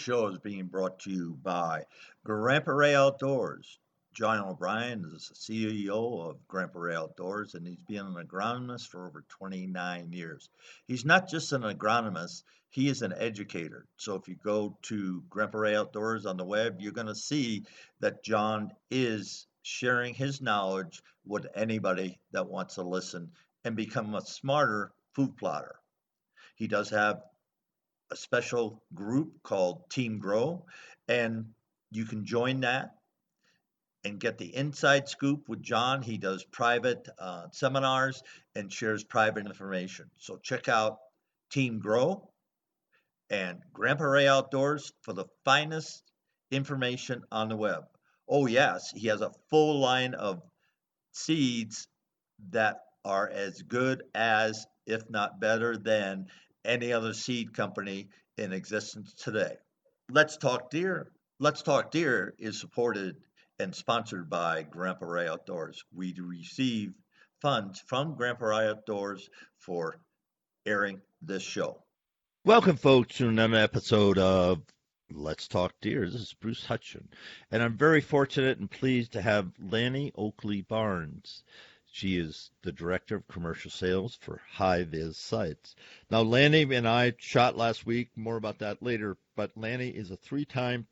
show is being brought to you by Grandpa Ray Outdoors. John O'Brien is the CEO of Grandpa Ray Outdoors, and he's been an agronomist for over 29 years. He's not just an agronomist, he is an educator. So if you go to Grandpa Ray Outdoors on the web, you're going to see that John is sharing his knowledge with anybody that wants to listen and become a smarter food plotter. He does have a special group called Team Grow, and you can join that and get the inside scoop with John. He does private seminars and shares private information. So check out Team Grow and Grandpa Ray Outdoors for the finest information on the web. Oh, yes, he has a full line of seeds that are as good as, if not better than, any other seed company in existence today. Let's Talk Deer. Let's Talk Deer is supported and sponsored by Grandpa Ray Outdoors. We receive funds from Grandpa Ray Outdoors for airing this show. Welcome, folks, to another episode of Let's Talk Deer. This is Bruce Hutchin, and I'm very fortunate and pleased to have Lanny Oakley Barnes. She is the Director of Commercial Sales for HIVIZ Sights. Now, Lanny and I shot last week, more about that later, but Lanny is a three-time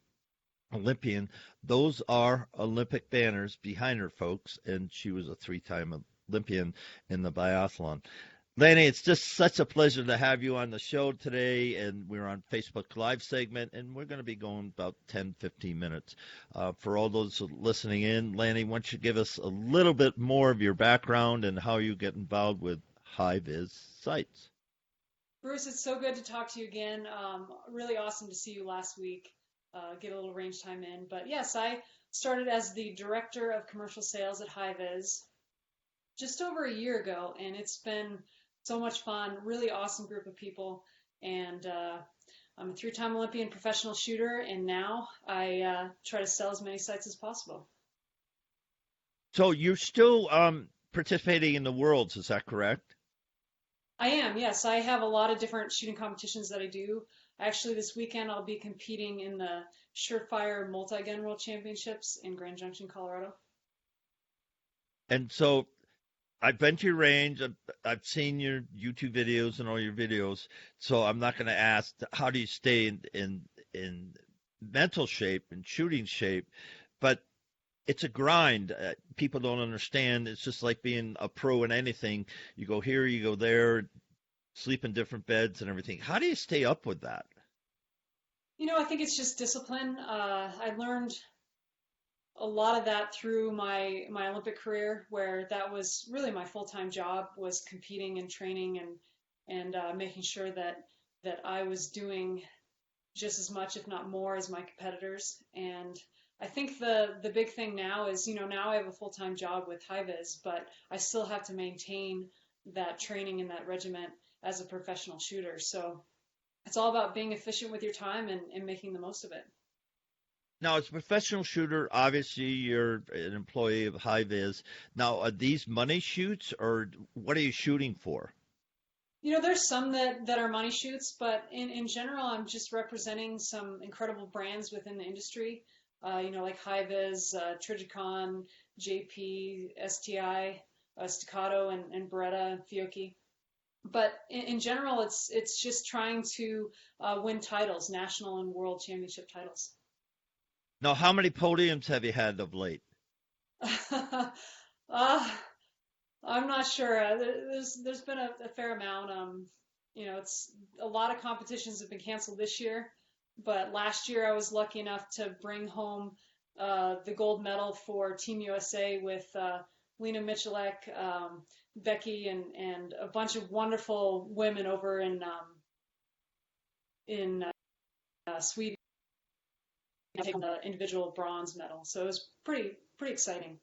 Olympian. Those are Olympic banners behind her, folks, and she was a three-time Olympian in the biathlon. Lanny, it's just such a pleasure to have you on the show today, and we're on Facebook Live segment, and we're going to be going about 10, 15 minutes. For all those listening in, Lanny, why don't you give us a little bit more of your background and how you get involved with HIVIZ Sights? Bruce, it's so good to talk to you again. Really awesome to see you last week, get a little range time in. But yes, I started as the Director of Commercial Sales at HIVIZ just over a year ago, and it's been so much fun, really awesome group of people, and I'm a three-time Olympian professional shooter, and now I try to sell as many sights as possible. So you're still participating in the Worlds, is that correct? I am, yes. I have a lot of different shooting competitions that I do. Actually, this weekend I'll be competing in the Surefire Multi-Gun World Championships in Grand Junction, Colorado. And so I've been to your range. I've seen your YouTube videos and all your videos. So I'm not going to ask how do you stay in mental shape and shooting shape, but it's a grind. People don't understand. It's just like being a pro in anything. You go here, you go there, sleep in different beds and everything. How do you stay up with that? You know, I think it's just discipline. I learned a lot of that through my Olympic career, where that was really my full-time job, was competing and training and making sure that I was doing just as much, if not more, as my competitors. And I think the big thing now is, you know, now I have a full-time job with HIVIZ, but I still have to maintain that training and that regiment as a professional shooter. So it's all about being efficient with your time and making the most of it. Now, as a professional shooter, obviously you're an employee of HIVIZ. Now, are these money shoots, or what are you shooting for? You know, there's some that are money shoots, but in general, I'm just representing some incredible brands within the industry, you know, like HIVIZ, Trijicon, JP, STI, Staccato, and Beretta, and Fiocchi. But in general, it's just trying to win titles, national and world championship titles. Now, how many podiums have you had of late? I'm not sure. There's been a fair amount. You know, it's a lot of competitions have been canceled this year, but last year I was lucky enough to bring home the gold medal for Team USA with Lena Michalek, Becky, and a bunch of wonderful women over in Sweden. Taking the individual bronze medal, so it was pretty exciting.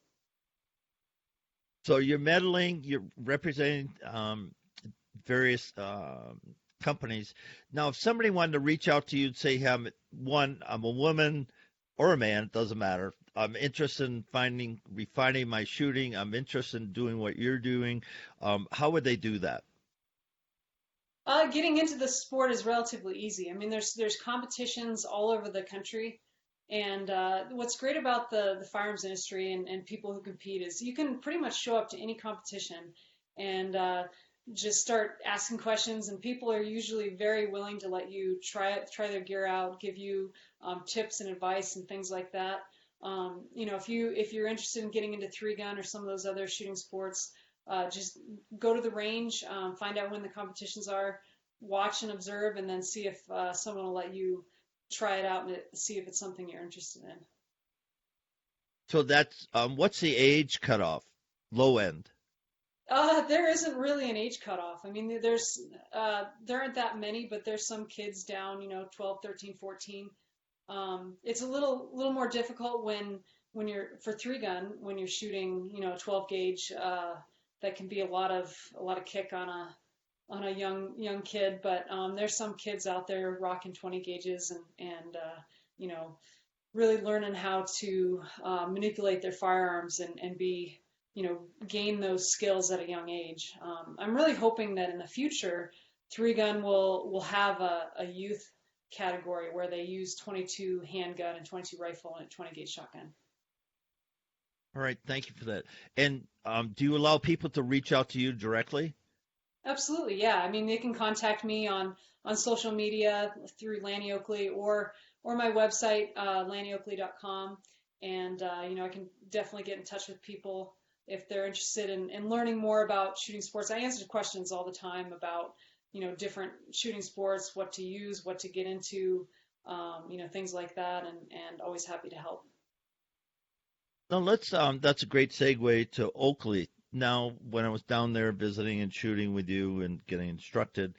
So you're medaling, you're representing various companies. Now, if somebody wanted to reach out to you and say, hey, I'm a woman or a man, it doesn't matter. I'm interested in refining my shooting. I'm interested in doing what you're doing. How would they do that? Getting into the sport is relatively easy. I mean, there's competitions all over the country, and what's great about the firearms industry and people who compete is you can pretty much show up to any competition and just start asking questions, and people are usually very willing to let you try their gear out, give you tips and advice and things like that. If you're interested in getting into three gun or some of those other shooting sports, just go to the range, find out when the competitions are, watch and observe, and then see if someone will let you try it out and see if it's something you're interested in. So that's what's the age cutoff? Low end. There isn't really an age cutoff. I mean, there aren't that many, but there's some kids down, 12, 13, 14. It's a little more difficult when you're for three gun when you're shooting, 12 gauge. That can be a lot of kick on a young kid, but there's some kids out there rocking 20 gauges and really learning how to manipulate their firearms and be gain those skills at a young age. I'm really hoping that in the future, three gun will have a youth category where they use 22 handgun and 22 rifle and a 20 gauge shotgun. All right, thank you for that. And do you allow people to reach out to you directly? Absolutely, yeah. I mean, they can contact me on social media through Lanny Oakley or my website, lannyoakley.com. And, I can definitely get in touch with people if they're interested in learning more about shooting sports. I answer questions all the time about, different shooting sports, what to use, what to get into, things like that, and always happy to help. Now that's a great segue to Oakley. Now, when I was down there visiting and shooting with you and getting instructed,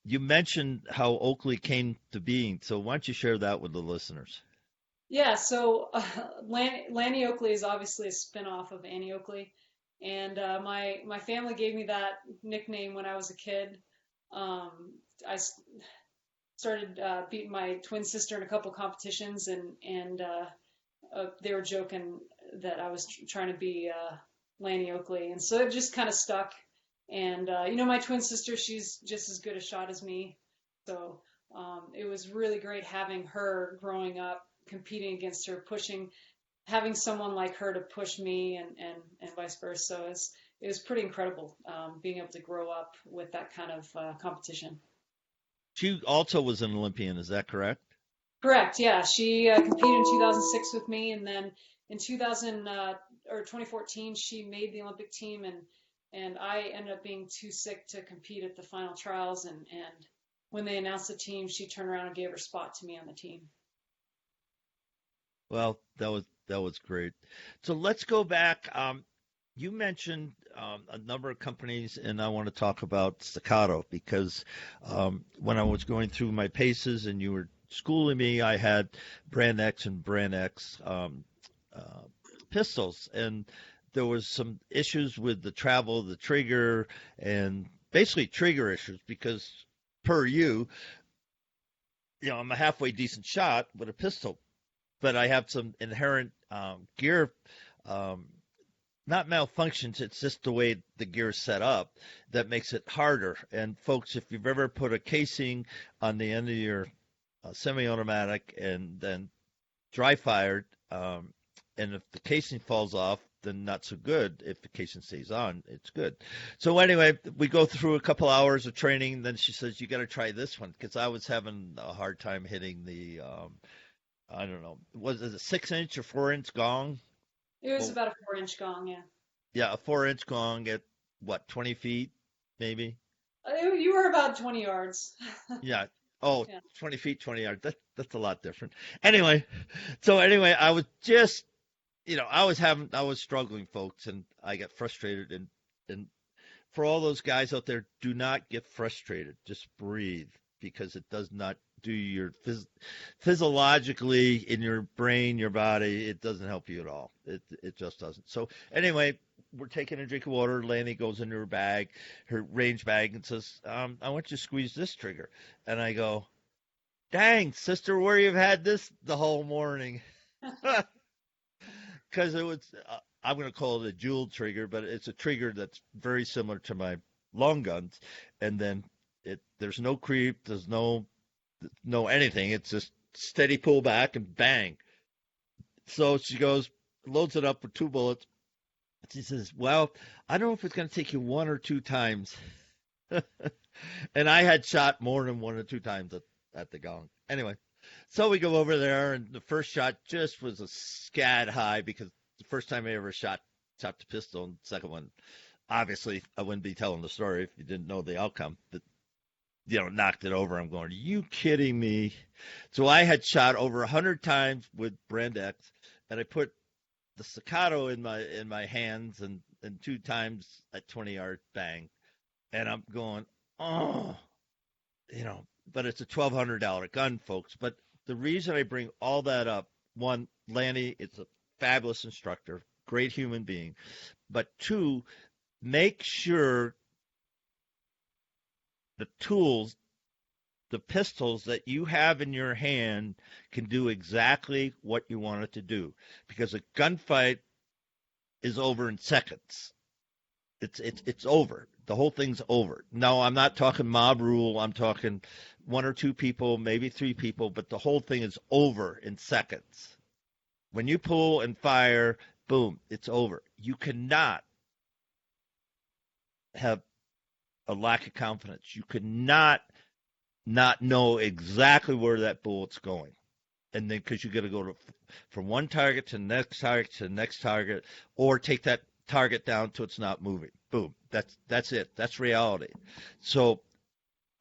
you mentioned how Oakley came to being. So why don't you share that with the listeners? Yeah, so Lanny Oakley is obviously a spinoff of Annie Oakley, and my family gave me that nickname when I was a kid. I started beating my twin sister in a couple competitions, and they were joking that I was trying to be Lanny Oakley, and so it just kind of stuck. And my twin sister, she's just as good a shot as me, so it was really great having her growing up, competing against her, having someone like her to push me and vice versa. So it was pretty incredible being able to grow up with that kind of competition. She also was an Olympian, is that correct? Correct, yeah. She competed in 2006 with me, and then in 2014, she made the Olympic team, and I ended up being too sick to compete at the final trials, and when they announced the team, she turned around and gave her spot to me on the team. Well, that was great. So let's go back. You mentioned a number of companies, and I want to talk about Staccato because when I was going through my paces and you were schooling me, I had Brand X and Brand X pistols, and there was some issues with the travel of the trigger and basically trigger issues because per I'm a halfway decent shot with a pistol, but I have some inherent gear, not malfunctions. It's just the way the gear is set up that makes it harder. And folks, if you've ever put a casing on the end of your semi-automatic and then dry fired, and if the casing falls off, then not so good. If the casing stays on, it's good. So anyway, we go through a couple hours of training. And then she says, you got to try this one because I was having a hard time hitting the, I don't know, was it a 6-inch or 4-inch gong? It was about a 4-inch gong, yeah. Yeah, a 4-inch gong at what, 20 feet, maybe? You were about 20 yards. Yeah. Oh, Yeah. 20 feet, 20 yards. That's a lot different. Anyway, I was just, I was struggling, folks, and I got frustrated. And for all those guys out there, do not get frustrated. Just breathe because it does not do your physiologically in your brain, your body. It doesn't help you at all. It just doesn't. So anyway, we're taking a drink of water. Lanny goes into her range bag, and says, I want you to squeeze this trigger. And I go, dang, sister, where you've had this the whole morning. Because it was, I'm going to call it a jeweled trigger, but it's a trigger that's very similar to my long guns, and then there's no creep, there's no anything. It's just steady pull back and bang. So she goes, loads it up with 2 bullets. She says, "Well, I don't know if it's going to take you 1 or 2 times." And I had shot more than 1 or 2 times at the gong. Anyway, so we go over there, and the first shot just was a scad high because the first time I ever shot the pistol, and the second one, obviously, I wouldn't be telling the story if you didn't know the outcome. But knocked it over. I'm going, are you kidding me? So I had shot over 100 times with Brand X, and I put the staccato in my hands, and 2 times at 20 yard bang, and I'm going, oh, but it's a $1,200 gun, folks. But the reason I bring all that up, one, Lanny is a fabulous instructor, great human being, but two, make sure the tools, the pistols that you have in your hand can do exactly what you want it to do, because a gunfight is over in seconds. It's over. The whole thing's over. No, I'm not talking mob rule. I'm talking 1 or 2 people, maybe 3 people, but the whole thing is over in seconds. When you pull and fire, boom, it's over. You cannot have a lack of confidence. You cannot not know exactly where that bullet's going. And then because you got to go from one target to the next target to the next target, or take that target down till it's not moving. Boom. That's it. That's reality. So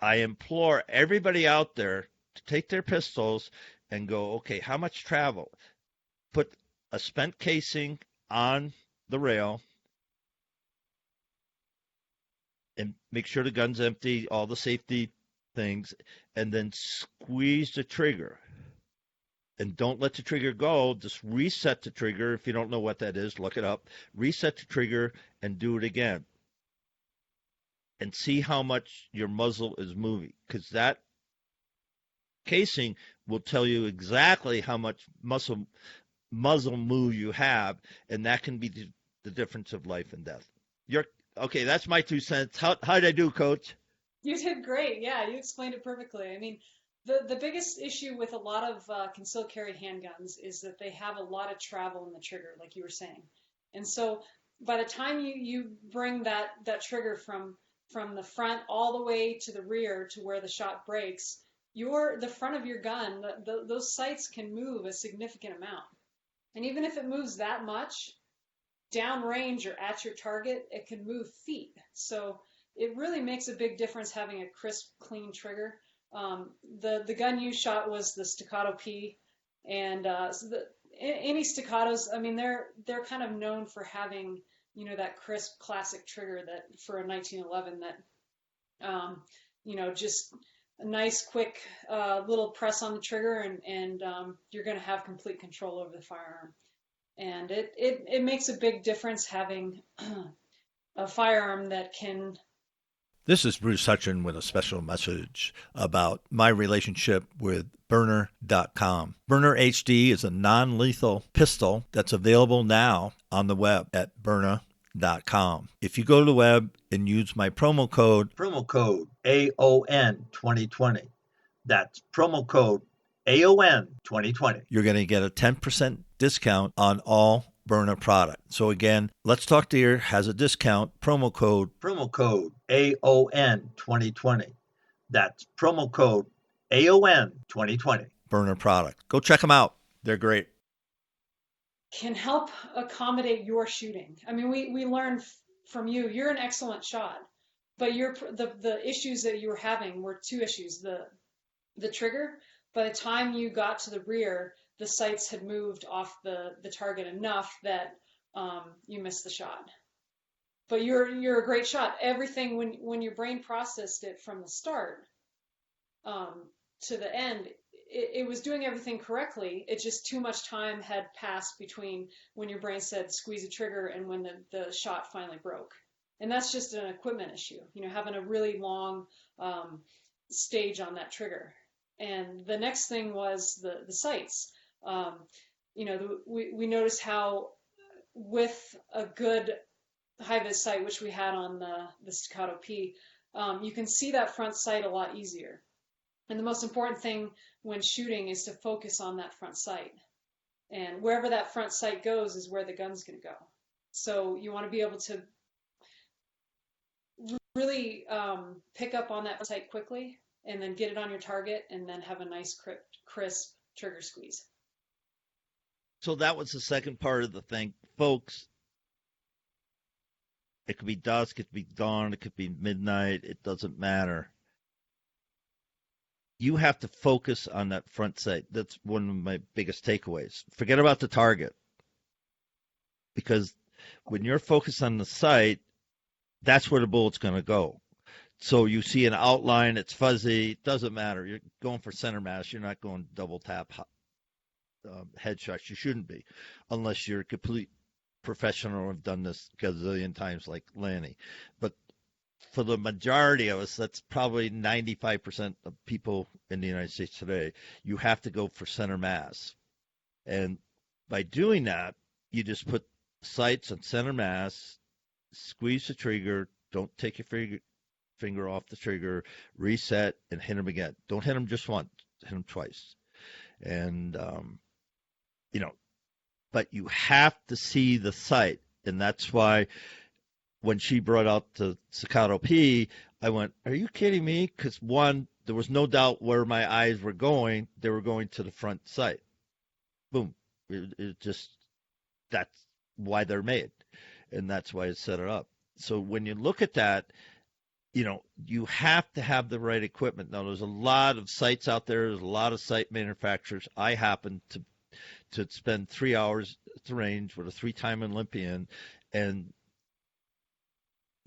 I implore everybody out there to take their pistols and go, okay, how much travel? Put a spent casing on the rail and make sure the gun's empty, all the safety things, and then squeeze the trigger. And don't let the trigger go. Just reset the trigger. If you don't know what that is, look it up. Reset the trigger and do it again. And see how much your muzzle is moving, because that casing will tell you exactly how much muzzle move you have, and that can be the difference of life and death. Okay, that's my 2 cents. How did I do, Coach? You did great. Yeah, you explained it perfectly. I mean, the biggest issue with a lot of concealed carry handguns is that they have a lot of travel in the trigger, like you were saying. And so by the time you bring that trigger from the front all the way to the rear to where the shot breaks, the front of your gun, those sights can move a significant amount. And even if it moves that much, downrange or at your target, it can move feet. So it really makes a big difference having a crisp, clean trigger. The gun you shot was the Staccato P, and any staccatos, I mean, they're kind of known for having that crisp, classic trigger that for a 1911 that just a nice, quick little press on the trigger, and you're going to have complete control over the firearm. And it makes a big difference having a firearm that can. This is Bruce Hutchin with a special message about my relationship with Burner.com. Burner HD is a non-lethal pistol that's available now on the web at Burner.com. If you go to the web and use my promo code AON 2020, that's promo code AON 2020, you're going to get a 10% discount on all Burner product. So again, Let's Talk Deer has a discount, promo code AON 2020. That's promo code AON 2020. Burner product. Go check them out. They're great. Can help accommodate your shooting. I mean, we learned from you. You're an excellent shot, but the issues that you were having were 2 issues. The trigger. By the time you got to the rear, the sights had moved off the target enough that you missed the shot. But you're a great shot. Everything when your brain processed it from the start to the end, it was doing everything correctly. It just too much time had passed between when your brain said squeeze the trigger and when the shot finally broke. And that's just an equipment issue. Having a really long stage on that trigger. And the next thing was the sights. We noticed how with a good HIVIZ sight, which we had on the Staccato P, you can see that front sight a lot easier. And the most important thing when shooting is to focus on that front sight. And wherever that front sight goes is where the gun's going to go. So you want to be able to really pick up on that sight quickly and then get it on your target and then have a nice crisp trigger squeeze. So that was the second part of the thing. Folks, it could be dusk, it could be dawn, it could be midnight, it doesn't matter. You have to focus on that front sight. That's one of my biggest takeaways. Forget about the target. Because when you're focused on the sight, that's where the bullet's going to go. So you see an outline, it's fuzzy, it doesn't matter. You're going for center mass. You're not going double tap headshots. You shouldn't be, unless you're a complete professional or have done this a gazillion times like Lanny. But for the majority of us, that's probably 95% of people in the United States today, you have to go for center mass. And by doing that, you just put sights on center mass, squeeze the trigger, don't take your finger off the trigger, reset, and hit them again. Don't hit them just once, hit them twice. And, but you have to see the sight. And that's why when she brought out the Staccato P, I went, are you kidding me? Because one, there was no doubt where my eyes were going. They were going to the front sight. Boom. It just, that's why they're made. And that's why I set it up. So when you look at that, you have to have the right equipment. Now, there's a lot of sights out there. There's a lot of sight manufacturers. I happen to spend 3 hours at the range with a 3-time Olympian, and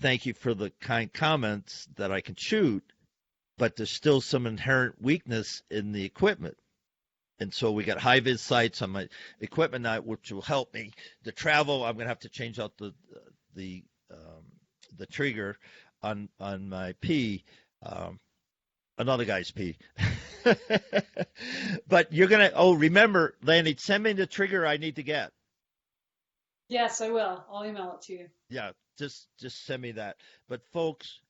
thank you for the kind comments that I can shoot, but there's still some inherent weakness in the equipment. And so we got high-vis sights on my equipment now, which will help me. The travel, I'm going to have to change out the trigger on my P, another guy's P. But you're going to, remember, Lanny, send me the trigger I need to get. Yes, I will. I'll email it to you. Yeah, just send me that. But folks,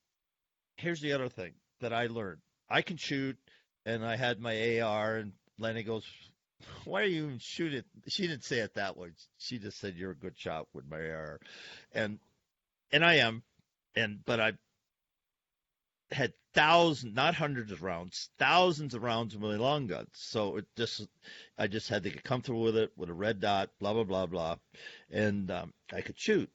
here's the other thing that I learned. I can shoot, and I had my AR, and Lanny goes, why are you even shooting? She didn't say it that way. She just said, you're a good shot with my AR. And I am, but I had thousands, not hundreds of rounds, thousands of rounds with my long guns. So I just had to get comfortable with it, with a red dot, blah, blah, blah, blah. And I could shoot,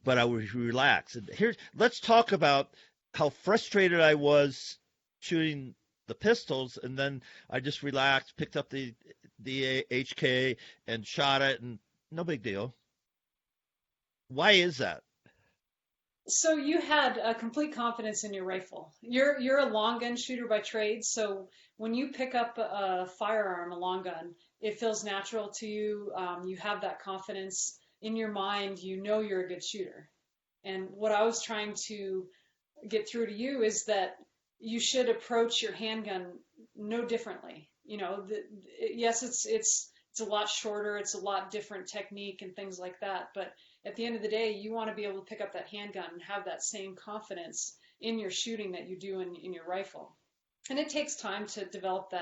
but I was relaxed. And let's talk about how frustrated I was shooting the pistols. And then I just relaxed, picked up the HK and shot it, and no big deal. Why is that? So you had a complete confidence in your rifle. You're a long gun shooter by trade, so when you pick up a firearm, a long gun, it feels natural to you. You have that confidence in your mind. You know you're a good shooter. And what I was trying to get through to you is that you should approach your handgun no differently. Yes, it's a lot shorter. It's a lot different technique and things like that, but at the end of the day, you want to be able to pick up that handgun and have that same confidence in your shooting that you do in your rifle. And it takes time to develop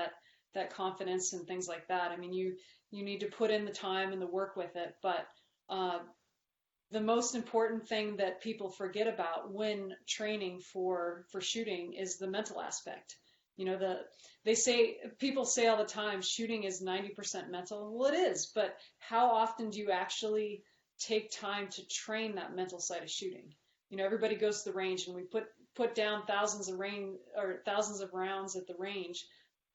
that confidence and things like that. I mean, you need to put in the time and the work with it. But the most important thing that people forget about when training for shooting is the mental aspect. People say all the time, shooting is 90% mental. Well, it is, but how often do you actually take time to train that mental side of shooting? Everybody goes to the range and we put down thousands of rounds at the range,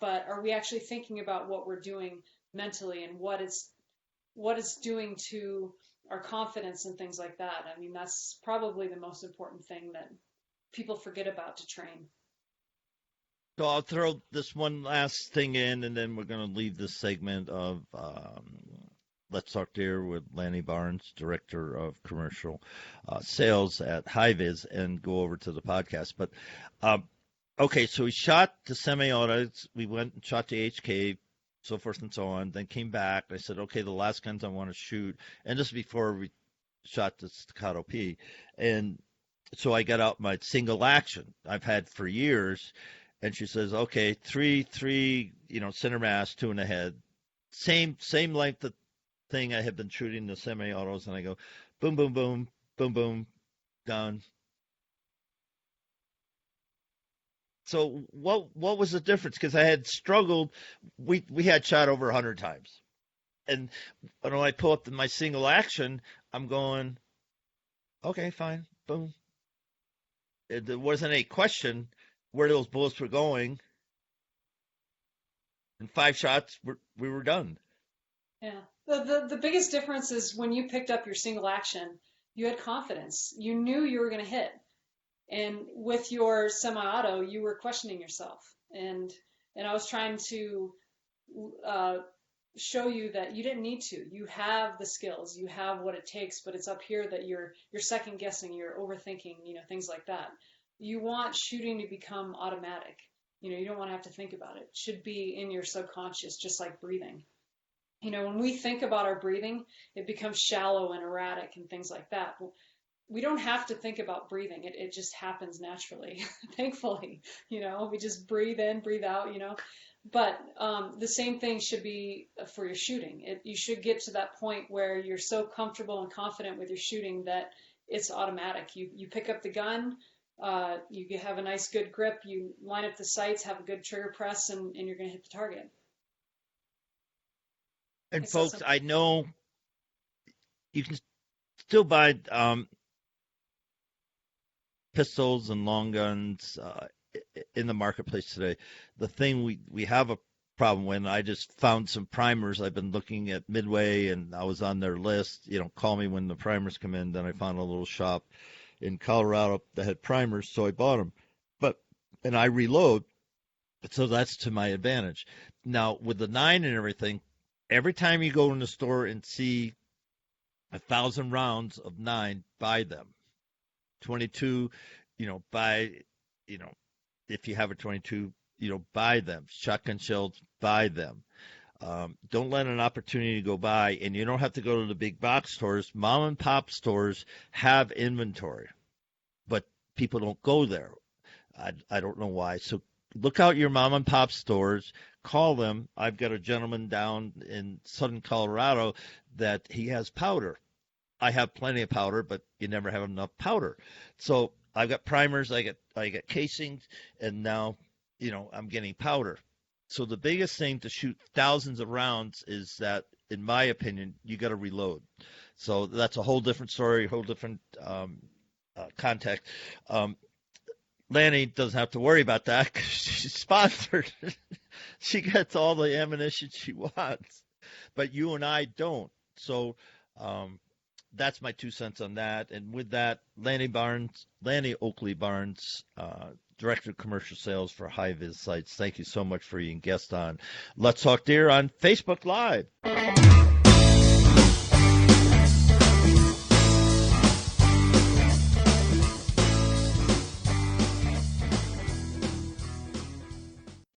but are we actually thinking about what we're doing mentally and what it's doing to our confidence and things like that? I mean, that's probably the most important thing that people forget about to train. So I'll throw this one last thing in, and then we're going to leave this segment of Let's Talk Deer with Lanny Barnes, Director of Commercial Sales at HIVIZ, and go over to the podcast. But, okay, so we shot the semi-autos. We went and shot the HK, so forth and so on, then came back. I said, okay, the last guns I want to shoot, and this is before we shot the staccato P. And so I got out my single action I've had for years. And she says, okay, three, center mass, 2 in the head. Same length of thing I have been shooting the semi-autos. And I go, boom, boom, boom, boom, boom, done. So what was the difference? Because I had struggled. We had shot over 100 times. And when I pull up my single action, I'm going, okay, fine, boom. There wasn't any question where those bullets were going. In 5 shots, we were done. Yeah. The biggest difference is when you picked up your single action, you had confidence. You knew you were going to hit. And with your semi-auto, you were questioning yourself. And I was trying to show you that you didn't need to. You have the skills, you have what it takes, but it's up here that you're second guessing, you're overthinking, things like that. You want shooting to become automatic. You don't want to have to think about it. It should be in your subconscious, just like breathing. When we think about our breathing, it becomes shallow and erratic and things like that. We don't have to think about breathing. It just happens naturally, thankfully. We just breathe in, breathe out, But the same thing should be for your shooting. You should get to that point where you're so comfortable and confident with your shooting that it's automatic. You pick up the gun, you have a nice good grip, you line up the sights, have a good trigger press, and you're going to hit the target. And folks, I know you can still buy pistols and long guns in the marketplace today. The thing we have a problem when I just found some primers. I've been looking at Midway and I was on their list. Call me when the primers come in. Then I found a little shop in Colorado that had primers, so I bought them. And I reload, so that's to my advantage. Now with the 9 and everything, every time you go in the store and see 1,000 rounds of 9, buy them. 22, buy, if you have a 22, buy them. Shotgun shells, buy them. Don't let an opportunity go by, and you don't have to go to the big box stores. Mom and pop stores have inventory, but people don't go there. I don't know why. So look out your mom and pop stores. Call them. I've got a gentleman down in southern Colorado that he has powder. I have plenty of powder, but you never have enough powder. So I've got primers, I got casings, and now, I'm getting powder. So the biggest thing to shoot thousands of rounds is that, in my opinion, you got to reload. So that's a whole different story, whole different context. Lanny doesn't have to worry about that because she's sponsored. She gets all the ammunition she wants, but you and I don't. So that's my 2 cents on that. And with that, Lanny Oakley Barnes, Director of Commercial Sales for HIVIZ Sights. Thank you so much for being guest on Let's Talk Deer on Facebook Live.